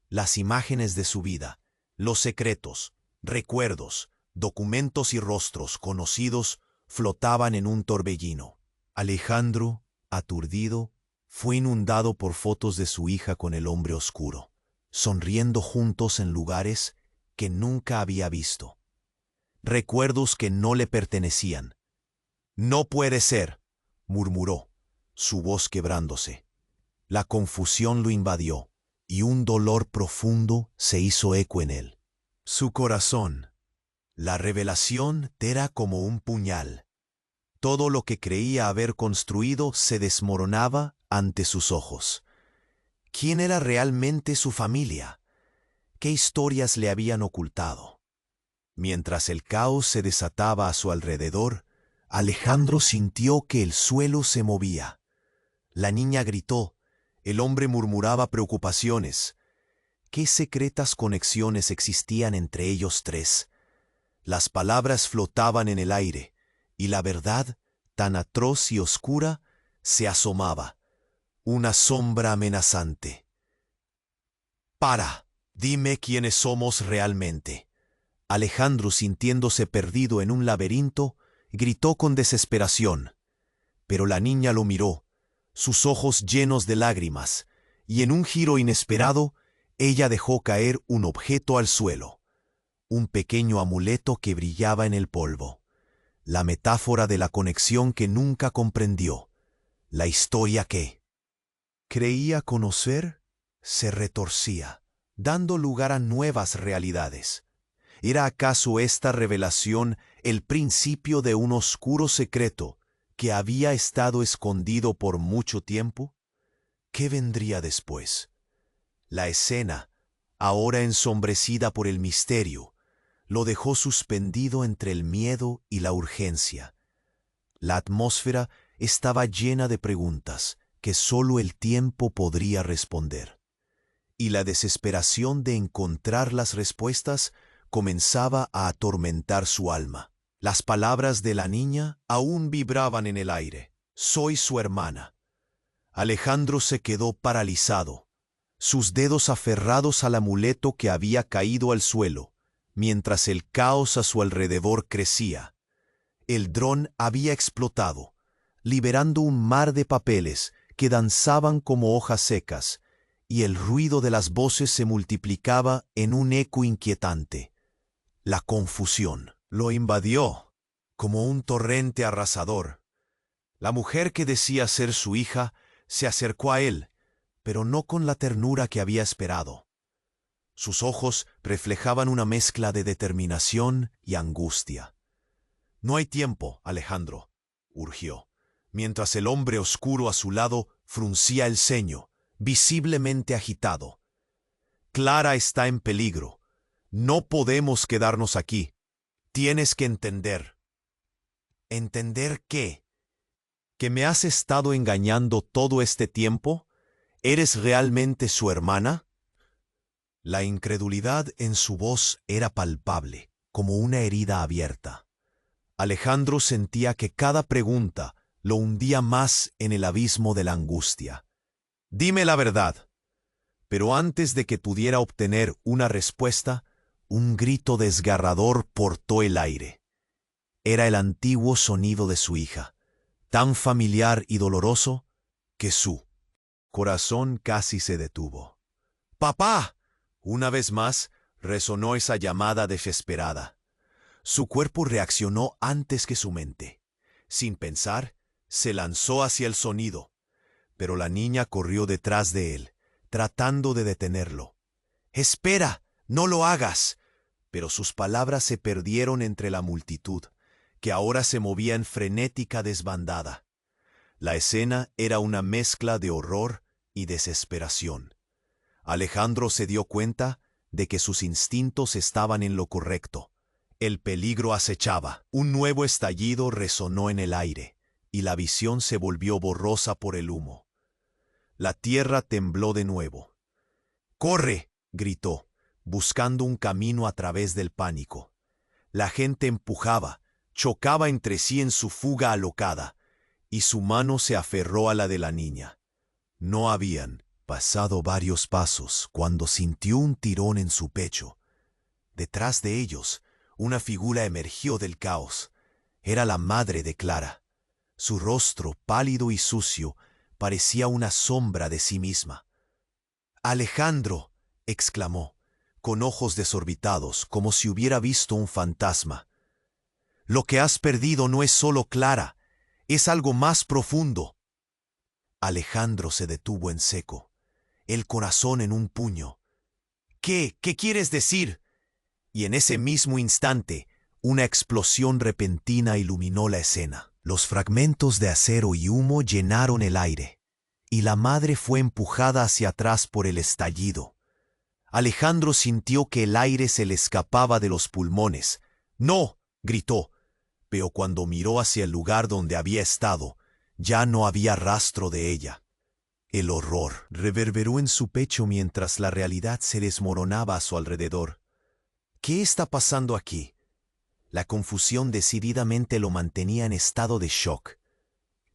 Las imágenes de su vida, los secretos, recuerdos, documentos y rostros conocidos flotaban en un torbellino. Alejandro, aturdido, fue inundado por fotos de su hija con el hombre oscuro, sonriendo juntos en lugares que nunca había visto. Recuerdos que no le pertenecían. «No puede ser», murmuró, su voz quebrándose. La confusión lo invadió, y un dolor profundo se hizo eco en él. Su corazón. La revelación era como un puñal. Todo lo que creía haber construido se desmoronaba ante sus ojos. ¿Quién era realmente su familia? ¿Qué historias le habían ocultado? Mientras el caos se desataba a su alrededor, Alejandro sintió que el suelo se movía. La niña gritó, el hombre murmuraba preocupaciones. ¿Qué secretas conexiones existían entre ellos tres? Las palabras flotaban en el aire, y la verdad, tan atroz y oscura, se asomaba, una sombra amenazante. «Para, dime quiénes somos realmente». Alejandro, sintiéndose perdido en un laberinto, gritó con desesperación. Pero la niña lo miró, sus ojos llenos de lágrimas, y en un giro inesperado, ella dejó caer un objeto al suelo. Un pequeño amuleto que brillaba en el polvo. La metáfora de la conexión que nunca comprendió. La historia que creía conocer se retorcía, dando lugar a nuevas realidades. ¿Era acaso esta revelación el principio de un oscuro secreto que había estado escondido por mucho tiempo? ¿Qué vendría después? La escena, ahora ensombrecida por el misterio, lo dejó suspendido entre el miedo y la urgencia. La atmósfera estaba llena de preguntas que solo el tiempo podría responder. Y la desesperación de encontrar las respuestas comenzaba a atormentar su alma. Las palabras de la niña aún vibraban en el aire. «Soy su hermana». Alejandro se quedó paralizado. sus dedos aferrados al amuleto que había caído al suelo, mientras el caos a su alrededor crecía. El dron había explotado, liberando un mar de papeles que danzaban como hojas secas, y el ruido de las voces se multiplicaba en un eco inquietante. La confusión lo invadió como un torrente arrasador. La mujer que decía ser su hija se acercó a él, pero no con la ternura que había esperado. Sus ojos reflejaban una mezcla de determinación y angustia. «No hay tiempo, Alejandro», urgió, mientras el hombre oscuro a su lado fruncía el ceño, visiblemente agitado. «Clara está en peligro. No podemos quedarnos aquí. Tienes que entender». «¿Entender qué? ¿Que me has estado engañando todo este tiempo? ¿Eres realmente su hermana?» La incredulidad en su voz era palpable, como una herida abierta. Alejandro sentía que cada pregunta lo hundía más en el abismo de la angustia. «Dime la verdad». Pero antes de que pudiera obtener una respuesta, un grito desgarrador portó el aire. Era el antiguo sonido de su hija, tan familiar y doloroso que su corazón casi se detuvo. «¡Papá!». Una vez más resonó esa llamada desesperada. Su cuerpo reaccionó antes que su mente. Sin pensar, se lanzó hacia el sonido, pero la niña corrió detrás de él, tratando de detenerlo. «¡Espera! ¡No lo hagas!». Pero sus palabras se perdieron entre la multitud, que ahora se movía en frenética desbandada. La escena era una mezcla de horror y desesperación. Alejandro se dio cuenta de que sus instintos estaban en lo correcto. El peligro acechaba. Un nuevo estallido resonó en el aire, y la visión se volvió borrosa por el humo. La tierra tembló de nuevo. «¡Corre!», gritó, buscando un camino a través del pánico. La gente empujaba, chocaba entre sí en su fuga alocada, y su mano se aferró a la de la niña. No habían pasado varios pasos cuando sintió un tirón en su pecho. Detrás de ellos, una figura emergió del caos. Era la madre de Clara. Su rostro, pálido y sucio, parecía una sombra de sí misma. «Alejandro», exclamó, con ojos desorbitados, como si hubiera visto un fantasma. «Lo que has perdido no es solo Clara, es algo más profundo». Alejandro se detuvo en seco, el corazón en un puño. «¿Qué? ¿Qué quieres decir?». Y en ese mismo instante, una explosión repentina iluminó la escena. Los fragmentos de acero y humo llenaron el aire, y la madre fue empujada hacia atrás por el estallido. Alejandro sintió que el aire se le escapaba de los pulmones. «¡No!», gritó, pero cuando miró hacia el lugar donde había estado, ya no había rastro de ella. El horror reverberó en su pecho mientras la realidad se desmoronaba a su alrededor. «¿Qué está pasando aquí?». La confusión decididamente lo mantenía en estado de shock.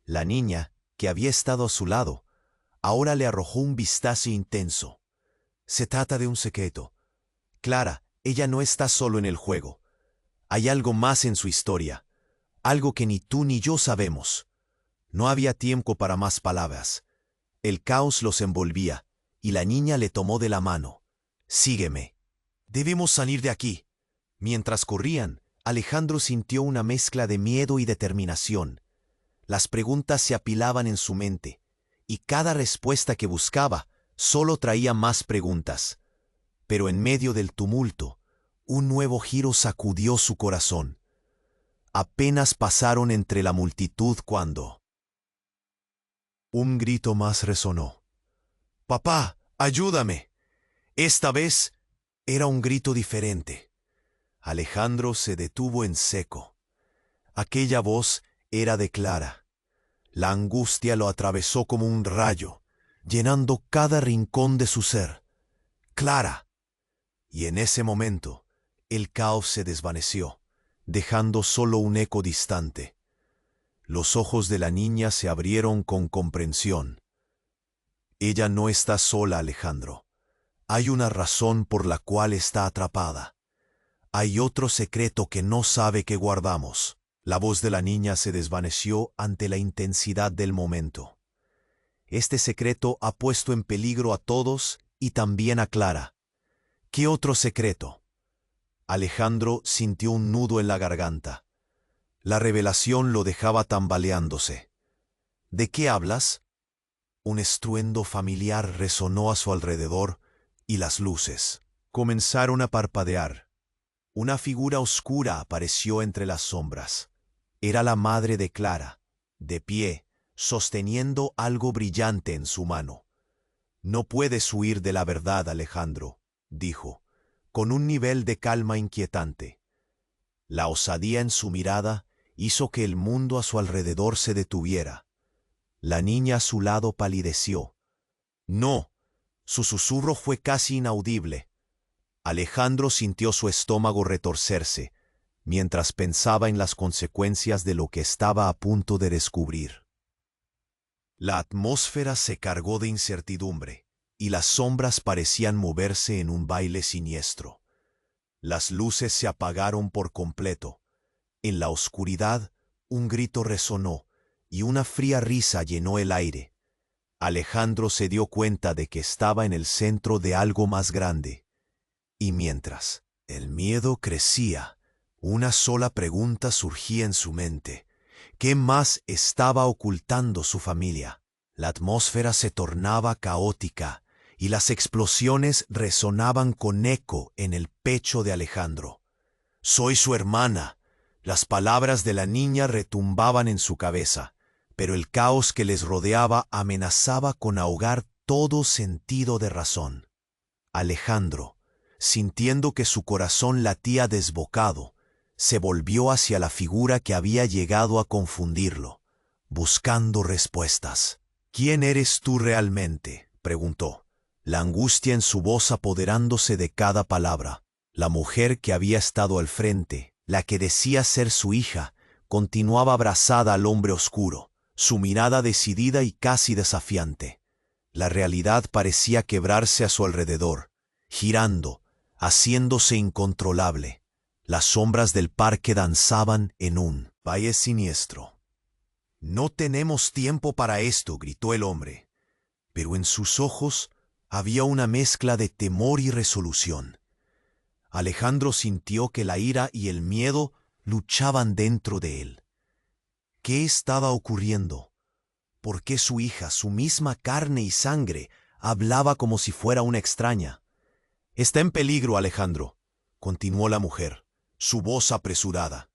La niña, que había estado a su lado, ahora le arrojó un vistazo intenso. «Se trata de un secreto. Clara, ella no está solo en el juego. Hay algo más en su historia, algo que ni tú ni yo sabemos». No había tiempo para más palabras. El caos los envolvía, y la niña le tomó de la mano. «Sígueme. Debemos salir de aquí». Mientras corrían, Alejandro sintió una mezcla de miedo y determinación. Las preguntas se apilaban en su mente, y cada respuesta que buscaba solo traía más preguntas. Pero en medio del tumulto, un nuevo giro sacudió su corazón. Apenas pasaron entre la multitud cuando un grito más resonó. «¡Papá, ayúdame!». Esta vez era un grito diferente. Alejandro se detuvo en seco. Aquella voz era de Clara. La angustia lo atravesó como un rayo, llenando cada rincón de su ser. «¡Clara!». Y en ese momento, el caos se desvaneció, dejando solo un eco distante. Los ojos de la niña se abrieron con comprensión. Ella no está sola, Alejandro. Hay una razón por la cual está atrapada. Hay otro secreto que no sabe que guardamos. La voz de la niña se desvaneció ante la intensidad del momento. Este secreto ha puesto en peligro a todos y también a Clara. ¿Qué otro secreto? Alejandro sintió un nudo en la garganta. La revelación lo dejaba tambaleándose. ¿De qué hablas? Un estruendo familiar resonó a su alrededor y las luces comenzaron a parpadear. Una figura oscura apareció entre las sombras. Era la madre de Clara, de pie, sosteniendo algo brillante en su mano. No puedes huir de la verdad, Alejandro, dijo, con un nivel de calma inquietante. La osadía en su mirada hizo que el mundo a su alrededor se detuviera. La niña a su lado palideció. No, su susurro fue casi inaudible. Alejandro sintió su estómago retorcerse, mientras pensaba en las consecuencias de lo que estaba a punto de descubrir. La atmósfera se cargó de incertidumbre, y las sombras parecían moverse en un baile siniestro. Las luces se apagaron por completo. En la oscuridad, un grito resonó, y una fría risa llenó el aire. Alejandro se dio cuenta de que estaba en el centro de algo más grande. Y mientras el miedo crecía, una sola pregunta surgía en su mente. ¿Qué más estaba ocultando su familia? La atmósfera se tornaba caótica y las explosiones resonaban con eco en el pecho de Alejandro. «Soy su hermana». Las palabras de la niña retumbaban en su cabeza, pero el caos que les rodeaba amenazaba con ahogar todo sentido de razón. Alejandro, sintiendo que su corazón latía desbocado, se volvió hacia la figura que había llegado a confundirlo, buscando respuestas. «¿Quién eres tú realmente?», preguntó, la angustia en su voz apoderándose de cada palabra. La mujer que había estado al frente, la que decía ser su hija, continuaba abrazada al hombre oscuro, su mirada decidida y casi desafiante. La realidad parecía quebrarse a su alrededor, girando, haciéndose incontrolable. Las sombras del parque danzaban en un valle siniestro. «No tenemos tiempo para esto», gritó el hombre, pero en sus ojos había una mezcla de temor y resolución. Alejandro sintió que la ira y el miedo luchaban dentro de él. ¿Qué estaba ocurriendo? ¿Por qué su hija, su misma carne y sangre, hablaba como si fuera una extraña? «Está en peligro, Alejandro», continuó la mujer, su voz apresurada.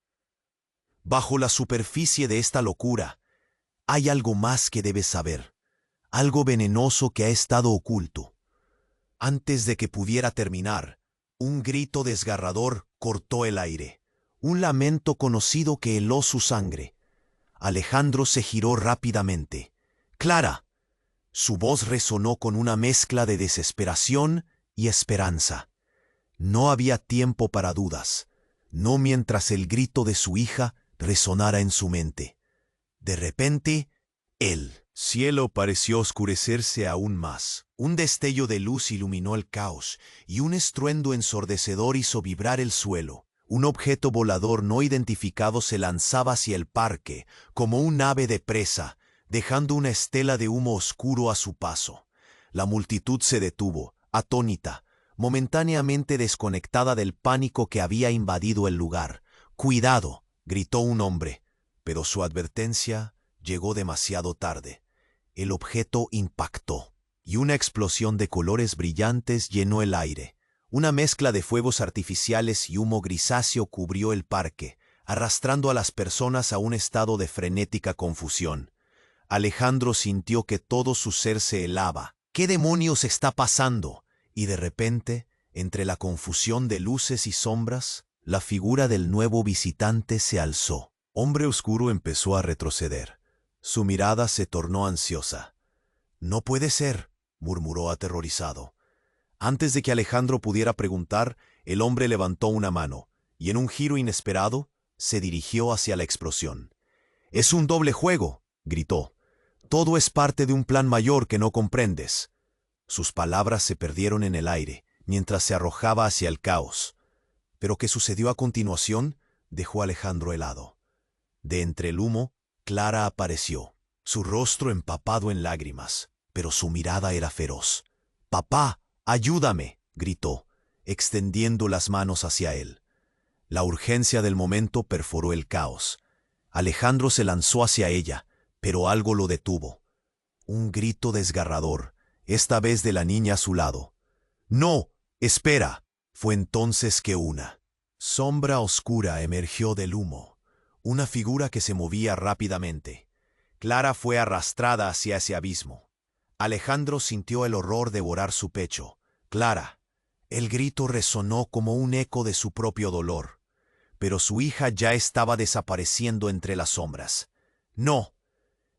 «Bajo la superficie de esta locura, hay algo más que debes saber, algo venenoso que ha estado oculto». Antes de que pudiera terminar, un grito desgarrador cortó el aire, un lamento conocido que heló su sangre. Alejandro se giró rápidamente. «¡Clara!». Su voz resonó con una mezcla de desesperación y esperanza. No había tiempo para dudas, no mientras el grito de su hija resonara en su mente. De repente, el cielo pareció oscurecerse aún más. Un destello de luz iluminó el caos y un estruendo ensordecedor hizo vibrar el suelo. Un objeto volador no identificado se lanzaba hacia el parque como un ave de presa, dejando una estela de humo oscuro a su paso. La multitud se detuvo, atónita, momentáneamente desconectada del pánico que había invadido el lugar. «¡Cuidado!», gritó un hombre, pero su advertencia llegó demasiado tarde. El objeto impactó, y una explosión de colores brillantes llenó el aire. Una mezcla de fuegos artificiales y humo grisáceo cubrió el parque, arrastrando a las personas a un estado de frenética confusión. Alejandro sintió que todo su ser se helaba. «¿Qué demonios está pasando?». Y de repente, entre la confusión de luces y sombras, la figura del nuevo visitante se alzó. Hombre Oscuro empezó a retroceder. Su mirada se tornó ansiosa. «No puede ser», murmuró aterrorizado. Antes de que Alejandro pudiera preguntar, el hombre levantó una mano, y en un giro inesperado, se dirigió hacia la explosión. «Es un doble juego», gritó. Todo es parte de un plan mayor que no comprendes. Sus palabras se perdieron en el aire, mientras se arrojaba hacia el caos. Pero ¿qué sucedió a continuación? Dejó a Alejandro helado. De entre el humo, Clara apareció, su rostro empapado en lágrimas, pero su mirada era feroz. «¡Papá, ayúdame!», gritó, extendiendo las manos hacia él. La urgencia del momento perforó el caos. Alejandro se lanzó hacia ella, pero algo lo detuvo. Un grito desgarrador, esta vez de la niña a su lado. «¡No! ¡Espera!». Fue entonces que una sombra oscura emergió del humo, una figura que se movía rápidamente. Clara fue arrastrada hacia ese abismo. Alejandro sintió el horror devorar su pecho. «¡Clara!». El grito resonó como un eco de su propio dolor. Pero su hija ya estaba desapareciendo entre las sombras. «¡No!».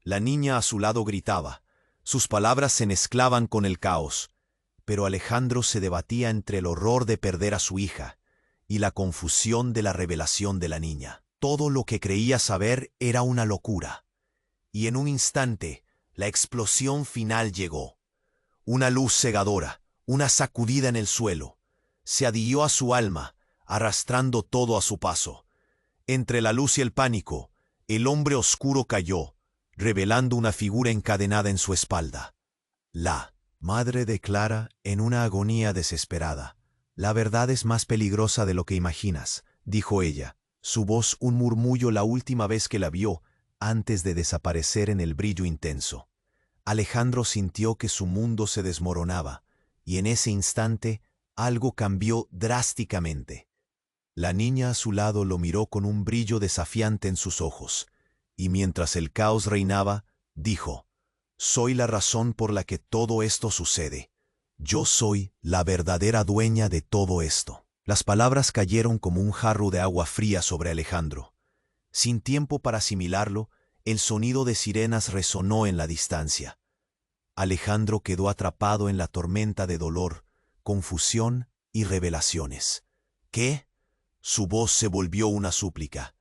La niña a su lado gritaba. Sus palabras se mezclaban con el caos. Pero Alejandro se debatía entre el horror de perder a su hija y la confusión de la revelación de la niña. Todo lo que creía saber era una locura. Y en un instante, la explosión final llegó. Una luz cegadora, una sacudida en el suelo. Se adhirió a su alma, arrastrando todo a su paso. Entre la luz y el pánico, el hombre oscuro cayó, revelando una figura encadenada en su espalda. La madre de Clara, en una agonía desesperada. «La verdad es más peligrosa de lo que imaginas», dijo ella, su voz un murmullo la última vez que la vio, antes de desaparecer en el brillo intenso. Alejandro sintió que su mundo se desmoronaba, y en ese instante algo cambió drásticamente. La niña a su lado lo miró con un brillo desafiante en sus ojos, y mientras el caos reinaba, dijo: «Soy la razón por la que todo esto sucede. Yo soy la verdadera dueña de todo esto». Las palabras cayeron como un jarro de agua fría sobre Alejandro. Sin tiempo para asimilarlo, el sonido de sirenas resonó en la distancia. Alejandro quedó atrapado en la tormenta de dolor, confusión y revelaciones. ¿Qué? Su voz se volvió una súplica.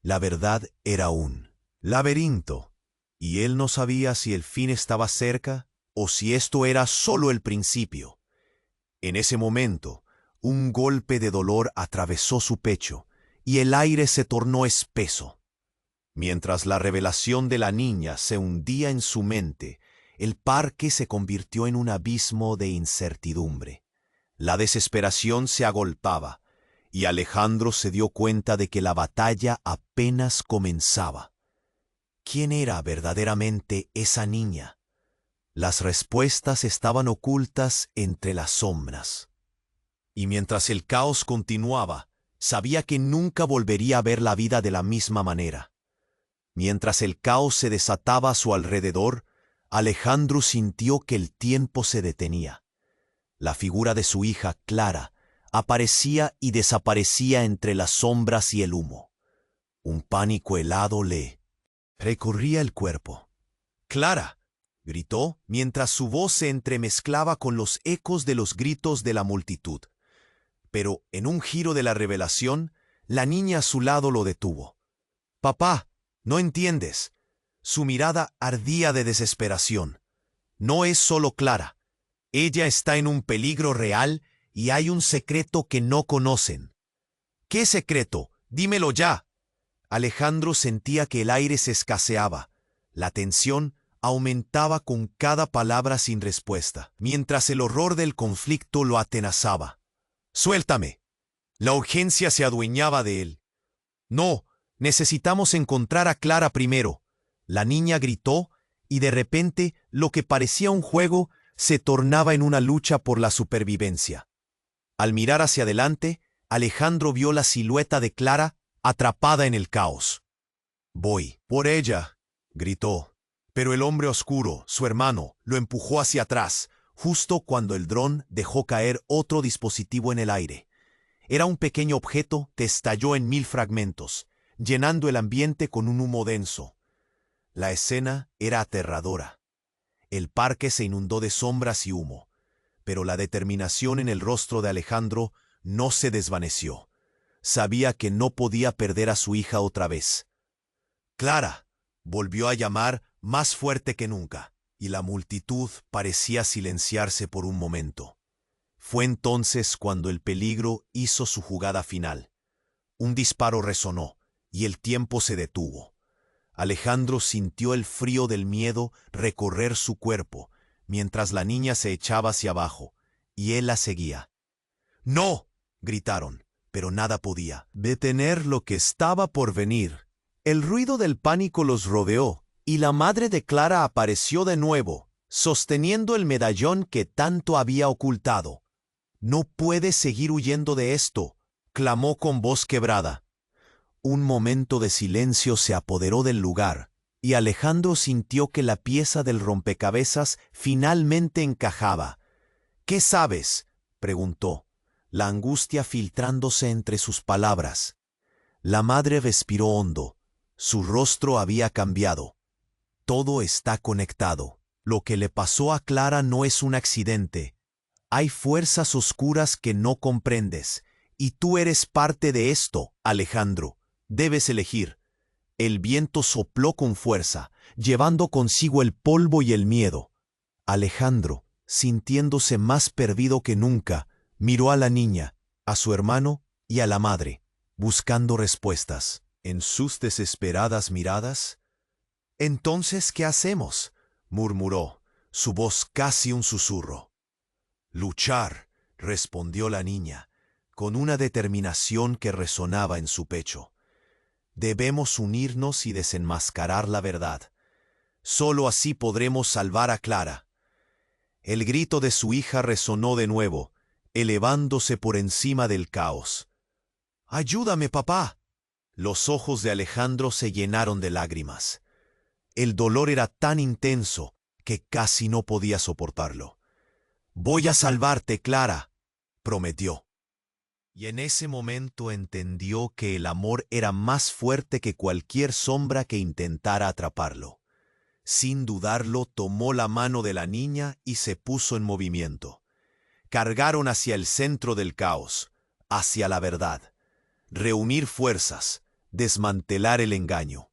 La verdad era un laberinto, y él no sabía si el fin estaba cerca o si esto era solo el principio. En ese momento, un golpe de dolor atravesó su pecho y el aire se tornó espeso. Mientras la revelación de la niña se hundía en su mente, el parque se convirtió en un abismo de incertidumbre. La desesperación se agolpaba, y Alejandro se dio cuenta de que la batalla apenas comenzaba. ¿Quién era verdaderamente esa niña? Las respuestas estaban ocultas entre las sombras. Y mientras el caos continuaba, sabía que nunca volvería a ver la vida de la misma manera. Mientras el caos se desataba a su alrededor, Alejandro sintió que el tiempo se detenía. La figura de su hija, Clara, aparecía y desaparecía entre las sombras y el humo. Un pánico helado le recorría el cuerpo. «¡Clara!», gritó, mientras su voz se entremezclaba con los ecos de los gritos de la multitud. Pero, en un giro de la revelación, la niña a su lado lo detuvo. «Papá, no entiendes». Su mirada ardía de desesperación. «No es solo Clara. Ella está en un peligro real y hay un secreto que no conocen». «¿Qué secreto? Dímelo ya». Alejandro sentía que el aire se escaseaba. La tensión aumentaba con cada palabra sin respuesta, mientras el horror del conflicto lo atenazaba. «Suéltame». La urgencia se adueñaba de él. «No, necesitamos encontrar a Clara primero». La niña gritó, y de repente lo que parecía un juego se tornaba en una lucha por la supervivencia. Al mirar hacia adelante, Alejandro vio la silueta de Clara atrapada en el caos. «Voy por ella», gritó. Pero el hombre oscuro, su hermano, lo empujó hacia atrás, justo cuando el dron dejó caer otro dispositivo en el aire. Era un pequeño objeto que estalló en 1000 fragmentos, llenando el ambiente con un humo denso. La escena era aterradora. El parque se inundó de sombras y humo, pero la determinación en el rostro de Alejandro no se desvaneció. Sabía que no podía perder a su hija otra vez. «Clara», volvió a llamar más fuerte que nunca, y la multitud parecía silenciarse por un momento. Fue entonces cuando el peligro hizo su jugada final. Un disparo resonó, y el tiempo se detuvo. Alejandro sintió el frío del miedo recorrer su cuerpo, mientras la niña se echaba hacia abajo, y él la seguía. ¡No!, gritaron, pero nada podía detener lo que estaba por venir. El ruido del pánico los rodeó, y la madre de Clara apareció de nuevo, sosteniendo el medallón que tanto había ocultado. «No puedes seguir huyendo de esto», clamó con voz quebrada. Un momento de silencio se apoderó del lugar, y Alejandro sintió que la pieza del rompecabezas finalmente encajaba. «¿Qué sabes?», preguntó, la angustia filtrándose entre sus palabras. La madre respiró hondo. Su rostro había cambiado. «Todo está conectado. Lo que le pasó a Clara no es un accidente. Hay fuerzas oscuras que no comprendes, y tú eres parte de esto, Alejandro. Debes elegir». El viento sopló con fuerza, llevando consigo el polvo y el miedo. Alejandro, sintiéndose más perdido que nunca, miró a la niña, a su hermano y a la madre, buscando respuestas. En sus desesperadas miradas, «¿Entonces qué hacemos?», murmuró, su voz casi un susurro. «Luchar», respondió la niña, con una determinación que resonaba en su pecho. «Debemos unirnos y desenmascarar la verdad. Solo así podremos salvar a Clara». El grito de su hija resonó de nuevo, elevándose por encima del caos. «¡Ayúdame, papá!». Los ojos de Alejandro se llenaron de lágrimas. El dolor era tan intenso que casi no podía soportarlo. «Voy a salvarte, Clara», prometió. Y en ese momento entendió que el amor era más fuerte que cualquier sombra que intentara atraparlo. Sin dudarlo, tomó la mano de la niña y se puso en movimiento. Cargaron hacia el centro del caos, hacia la verdad. Reunir fuerzas, desmantelar el engaño.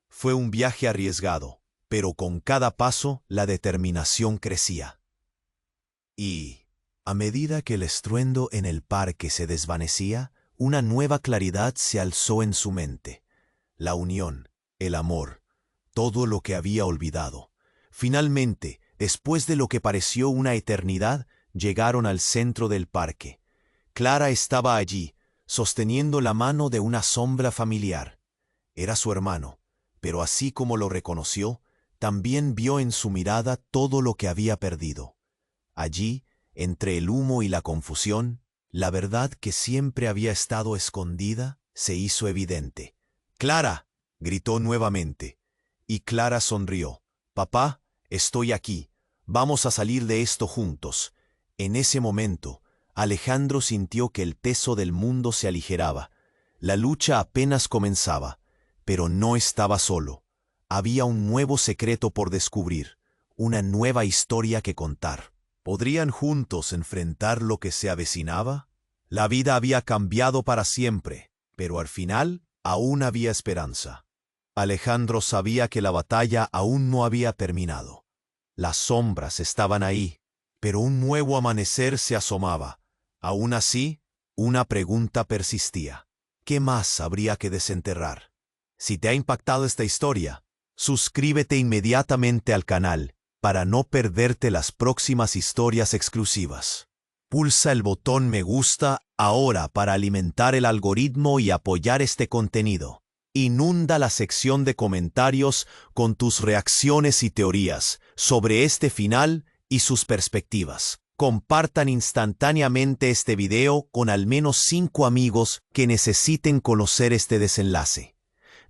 Fue un viaje arriesgado, pero con cada paso la determinación crecía. Y, a medida que el estruendo en el parque se desvanecía, una nueva claridad se alzó en su mente. La unión, el amor, todo lo que había olvidado. Finalmente, después de lo que pareció una eternidad, llegaron al centro del parque. Clara estaba allí, sosteniendo la mano de una sombra familiar. Era su hermano, pero así como lo reconoció, también vio en su mirada todo lo que había perdido. Allí, entre el humo y la confusión, la verdad que siempre había estado escondida se hizo evidente. «¡Clara!», gritó nuevamente, y Clara sonrió. «Papá, estoy aquí. Vamos a salir de esto juntos». En ese momento, Alejandro sintió que el peso del mundo se aligeraba. La lucha apenas comenzaba, pero no estaba solo. Había un nuevo secreto por descubrir, una nueva historia que contar. ¿Podrían juntos enfrentar lo que se avecinaba? La vida había cambiado para siempre, pero al final aún había esperanza. Alejandro sabía que la batalla aún no había terminado. Las sombras estaban ahí, pero un nuevo amanecer se asomaba. Aún así, una pregunta persistía. ¿Qué más habría que desenterrar? Si te ha impactado esta historia, suscríbete inmediatamente al canal para no perderte las próximas historias exclusivas. Pulsa el botón me gusta ahora para alimentar el algoritmo y apoyar este contenido. Inunda la sección de comentarios con tus reacciones y teorías sobre este final y sus perspectivas. Compartan instantáneamente este video con al menos 5 amigos que necesiten conocer este desenlace.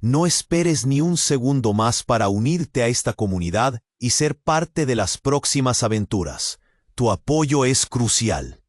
No esperes ni un segundo más para unirte a esta comunidad y ser parte de las próximas aventuras. Tu apoyo es crucial.